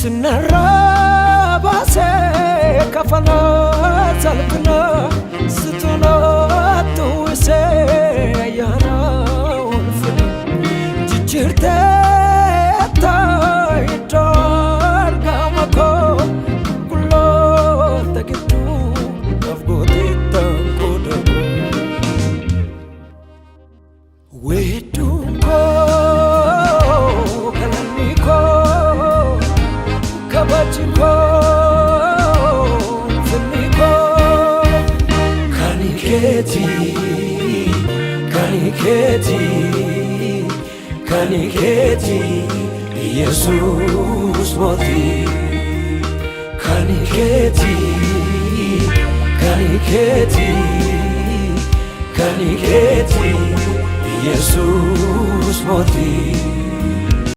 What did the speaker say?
ስነራባሴ ከፈና ሰልፍና ስትሆነ ትውሴ ያናውን ፍን ጅጅርቴ ታይዳርጋመኮ ኩሎ ተግዱ አፍጎቴ ተንቆደጎ ዌዱንኮ ከለኒኮ kabachiko finiko kaniketi kaniketi kaniketi Jesus moti kaniketi kaniketi kaniketi Jesus moti